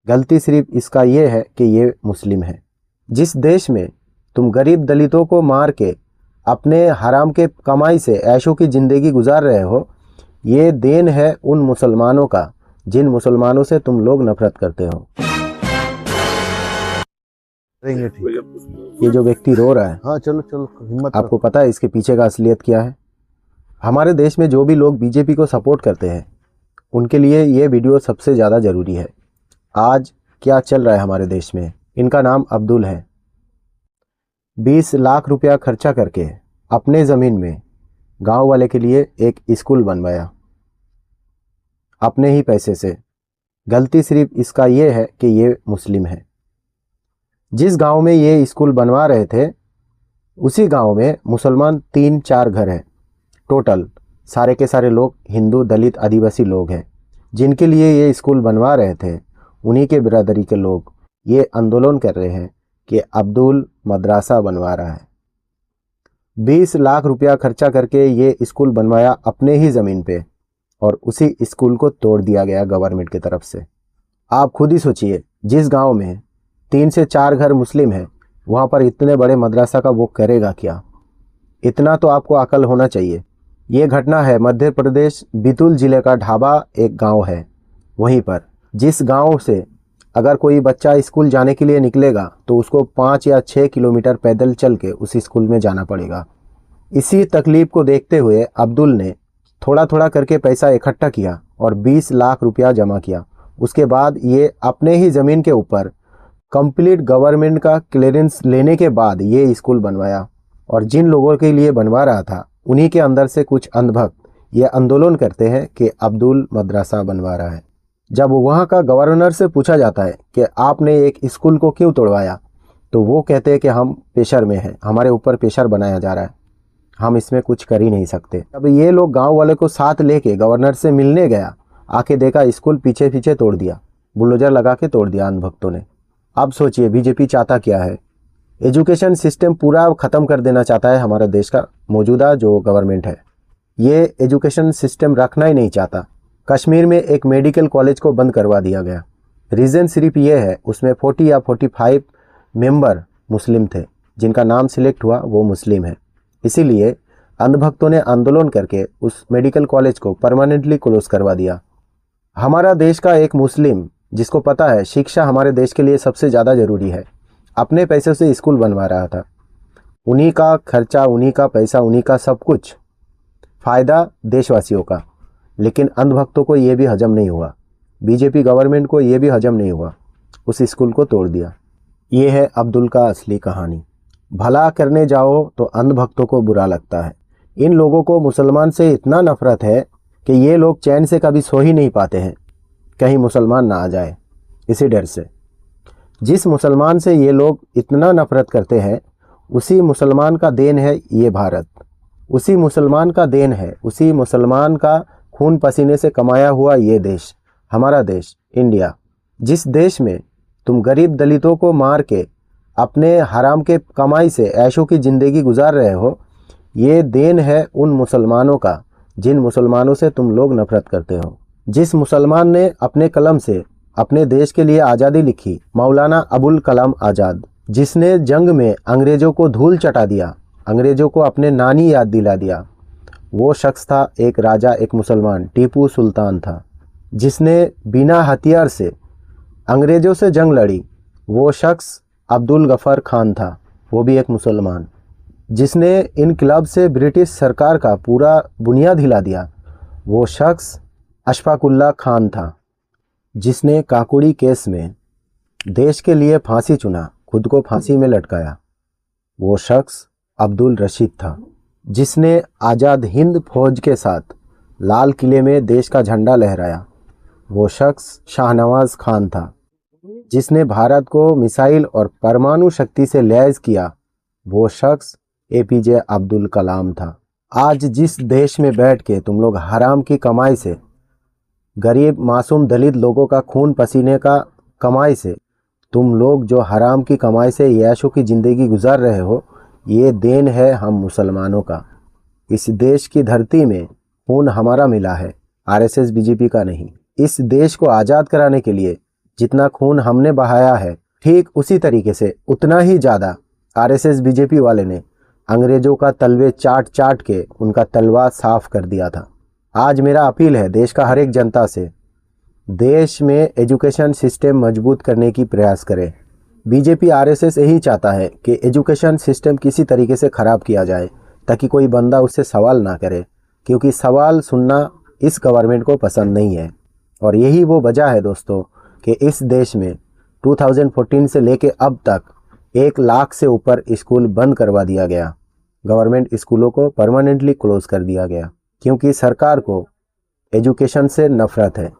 गलती सिर्फ इसका ये है कि ये मुस्लिम है। जिस देश में तुम गरीब दलितों को मार के अपने हराम के कमाई से ऐशों की ज़िंदगी गुजार रहे हो, ये देन है उन मुसलमानों का जिन मुसलमानों से तुम लोग नफरत करते हो। ये जो व्यक्ति रो रहा है, हाँ चलो चलो हिम्मत, आपको पता है इसके पीछे का असलियत क्या है? हमारे देश में जो भी लोग बीजेपी को सपोर्ट करते हैं उनके लिए ये वीडियो सबसे ज़्यादा ज़रूरी है। आज क्या चल रहा है हमारे देश में? इनका नाम अब्दुल है। 20 लाख रुपया खर्चा करके अपने ज़मीन में गांव वाले के लिए एक स्कूल बनवाया अपने ही पैसे से। गलती सिर्फ इसका ये है कि ये मुस्लिम है। जिस गांव में ये स्कूल बनवा रहे थे उसी गांव में मुसलमान 3-4 घर हैं। टोटल सारे के सारे लोग हिंदू, दलित, आदिवासी लोग हैं। जिनके लिए ये स्कूल बनवा रहे थे उन्हीं के बिरादरी के लोग ये आंदोलन कर रहे हैं कि अब्दुल मदरसा बनवा रहा है। 20 लाख रुपया खर्चा करके ये स्कूल बनवाया अपने ही ज़मीन पे और उसी स्कूल को तोड़ दिया गया गवर्नमेंट की तरफ से। आप खुद ही सोचिए, जिस गांव में 3 से 4 घर मुस्लिम हैं वहाँ पर इतने बड़े मदरसा का वो करेगा क्या? इतना तो आपको अकल होना चाहिए। ये घटना है मध्य प्रदेश बैतूल ज़िले का ढाबा एक गांव है। वहीं पर जिस गांव से अगर कोई बच्चा स्कूल जाने के लिए निकलेगा तो उसको 5 या 6 किलोमीटर पैदल चल के उस स्कूल में जाना पड़ेगा। इसी तकलीफ को देखते हुए अब्दुल ने थोड़ा थोड़ा करके पैसा इकट्ठा किया और 20 लाख रुपया जमा किया। उसके बाद ये अपने ही ज़मीन के ऊपर कंप्लीट गवर्नमेंट का क्लियरेंस लेने के बाद ये स्कूल बनवाया। और जिन लोगों के लिए बनवा रहा था उन्हीं के अंदर से कुछ अंधभक्त ये आंदोलन करते हैं कि अब्दुल मदरसा बनवा रहा है। जब वहाँ का गवर्नर से पूछा जाता है कि आपने एक स्कूल को क्यों तोड़वाया, तो वो कहते हैं कि हम प्रेशर में हैं, हमारे ऊपर प्रेशर बनाया जा रहा है, हम इसमें कुछ कर ही नहीं सकते। अब ये लोग गांव वाले को साथ लेके गवर्नर से मिलने गया, आके देखा स्कूल पीछे पीछे तोड़ दिया, बुलडोजर लगा के तोड़ दिया अंधभक्तों ने। अब सोचिए बीजेपी चाहता क्या है? एजुकेशन सिस्टम पूरा ख़त्म कर देना चाहता है हमारा देश का मौजूदा जो गवर्नमेंट है। ये एजुकेशन सिस्टम रखना ही नहीं चाहता। कश्मीर में एक मेडिकल कॉलेज को बंद करवा दिया गया। रीज़न सिर्फ ये है उसमें 40 या 45 मेंबर मुस्लिम थे, जिनका नाम सिलेक्ट हुआ वो मुस्लिम है। इसीलिए अंधभक्तों ने आंदोलन करके उस मेडिकल कॉलेज को परमानेंटली क्लोज करवा दिया। हमारा देश का एक मुस्लिम जिसको पता है शिक्षा हमारे देश के लिए सबसे ज़्यादा ज़रूरी है, अपने पैसे से स्कूल बनवा रहा था। उन्हीं का खर्चा, उन्हीं का पैसा, उन्हीं का सब कुछ, फ़ायदा देशवासियों का। लेकिन अंधभक्तों को ये भी हजम नहीं हुआ, बीजेपी गवर्नमेंट को ये भी हजम नहीं हुआ, उस स्कूल को तोड़ दिया। ये है अब्दुल का असली कहानी। भला करने जाओ तो अंधभक्तों को बुरा लगता है। इन लोगों को मुसलमान से इतना नफरत है कि ये लोग चैन से कभी सो ही नहीं पाते हैं, कहीं मुसलमान ना आ जाए, इसी डर से। जिस मुसलमान से ये लोग इतना नफरत करते हैं उसी मुसलमान का देन है ये भारत, उसी मुसलमान का देन है, उसी मुसलमान का खून पसीने से कमाया हुआ ये देश, हमारा देश इंडिया। जिस देश में तुम गरीब दलितों को मार के अपने हराम के कमाई से ऐशों की ज़िंदगी गुजार रहे हो, ये देन है उन मुसलमानों का जिन मुसलमानों से तुम लोग नफरत करते हो। जिस मुसलमान ने अपने कलम से अपने देश के लिए आज़ादी लिखी, मौलाना अबुल कलाम आज़ाद, जिसने जंग में अंग्रेज़ों को धूल चटा दिया, अंग्रेज़ों को अपने नानी याद दिला दिया, वो शख्स था एक राजा, एक मुसलमान, टीपू सुल्तान था, जिसने बिना हथियार से अंग्रेज़ों से जंग लड़ी। वो शख्स अब्दुल गफ़ार खान था, वो भी एक मुसलमान, जिसने इनकलाब से ब्रिटिश सरकार का पूरा बुनियाद हिला दिया। वो शख्स अशफाकुल्ला खान था, जिसने काकोड़ी केस में देश के लिए फांसी चुना, खुद को फांसी में लटकाया। वो शख्स अब्दुल रशीद था, जिसने आज़ाद हिंद फौज के साथ लाल किले में देश का झंडा लहराया। वो शख्स शाहनवाज़ खान था, जिसने भारत को मिसाइल और परमाणु शक्ति से लैस किया। वो शख्स एपीजे अब्दुल कलाम था। आज जिस देश में बैठ के तुम लोग हराम की कमाई से, गरीब मासूम दलित लोगों का खून पसीने का कमाई से, तुम लोग जो हराम की कमाई से यैशों की ज़िंदगी गुजार रहे हो, ये देन है हम मुसलमानों का। इस देश की धरती में खून हमारा मिला है, आरएसएस बीजेपी का नहीं। इस देश को आज़ाद कराने के लिए जितना खून हमने बहाया है, ठीक उसी तरीके से उतना ही ज़्यादा आरएसएस बीजेपी वाले ने अंग्रेजों का तलवे चाट चाट के उनका तलवा साफ कर दिया था। आज मेरा अपील है देश का हर एक जनता से, देश में एजुकेशन सिस्टम मजबूत करने की प्रयास करें। बीजेपी आरएसएस यही चाहता है कि एजुकेशन सिस्टम किसी तरीके से ख़राब किया जाए ताकि कोई बंदा उससे सवाल ना करे, क्योंकि सवाल सुनना इस गवर्नमेंट को पसंद नहीं है। और यही वो वजह है दोस्तों कि इस देश में 2014 से लेके अब तक 1 लाख से ऊपर स्कूल बंद करवा दिया गया। गवर्नमेंट स्कूलों को परमानेंटली क्लोज कर दिया गया, क्योंकि सरकार को एजुकेशन से नफरत है।